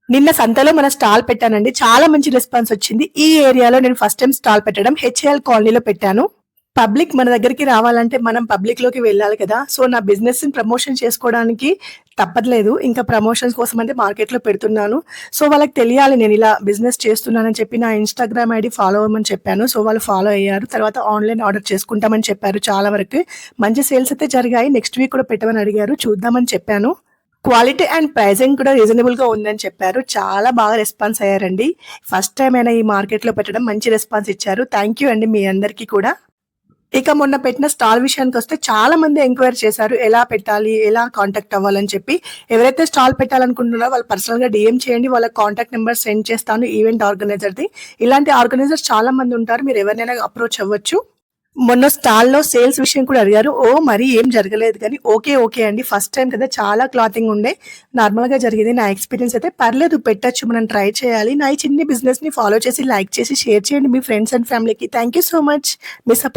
నిన్న సంతలో మన స్టాల్ పెట్టానండి. చాలా మంచి రెస్పాన్స్ వచ్చింది. ఈ ఏరియాలో నేను ఫస్ట్ టైమ్ స్టాల్ పెట్టడం హెచ్ఏఎల్ కాలనీలో పెట్టాను. పబ్లిక్ మన దగ్గరికి రావాలంటే మనం పబ్లిక్‌లోకి వెళ్ళాలి కదా! సో, నా బిజినెస్‌ని ప్రమోషన్ చేసుకోవడానికి తప్పట్లేదు. ఇంకా ప్రమోషన్స్ కోసం అంటే మార్కెట్‌లో పెడుతున్నాను. సో, వాళ్ళకి తెలియాలి నేను ఇలా బిజినెస్ చేస్తున్నానని చెప్పి నా ఇన్‌స్టాగ్రామ్ ఐడీ ఫాలో అవ్వమని చెప్పాను. సో, వాళ్ళు ఫాలో అయ్యారు. తర్వాత ఆన్‌లైన్ ఆర్డర్ చేసుకుంటామని చెప్పారు చాలా వరకు. మంచి సేల్స్ అయితే జరిగాయి. నెక్స్ట్ వీక్ కూడా పెట్టమని అడిగారు. చూద్దామని చెప్పాను. క్వాలిటీ అండ్ ప్రైజింగ్ కూడా రీజనబుల్‌గా ఉందని చెప్పారు. చాలా బాగా రెస్పాన్స్ అయ్యారండి. ఫస్ట్ టైమ్ అయినా ఈ మార్కెట్‌లో పెట్టడం మంచి రెస్పాన్స్ ఇచ్చారు. థాంక్ యూ అండి మీ అందరికీ కూడా. ఇక మొన్న పెట్టిన స్టాల్ విషయానికొస్తే చాలా మంది ఎంక్వైరీ చేశారు. ఎలా పెట్టాలి? ఎలా కాంటాక్ట్ అవ్వాలని చెప్పి. ఎవరైతే స్టాల్ పెట్టాలనుకుంటున్నారో వాళ్ళు పర్సనల్‌గా డీఎం చేయండి. వాళ్ళ కాంటాక్ట్ నంబర్ సెండ్ చేస్తాను ఈవెంట్ ఆర్గనైజర్‌ది. ఇలాంటి ఆర్గనైజర్స్ చాలా మంది ఉంటారు. మీరు ఎవరినైనా అప్రోచ్ అవ్వచ్చు. మొన్న స్టాల్‌లో సేల్స్ విషయం కూడా అడిగారు. ఓహ్! మరీ ఏం జరగలేదు కానీ ఓకే అండి. ఫస్ట్ టైమ్ కదా! చాలా క్లాతింగ్ ఉండే. నార్మల్‌గా జరిగింది. నా ఎక్స్‌పీరియన్స్ అయితే పర్లేదు పెట్టొచ్చు. మనం ట్రై చేయాలి. నా ఈ చిన్ని బిజినెస్‌ని ఫాలో చేసి, లైక్ చేసి, షేర్ చేయండి మీ ఫ్రెండ్స్ అండ్ ఫ్యామిలీకి. Thank you so much. Me support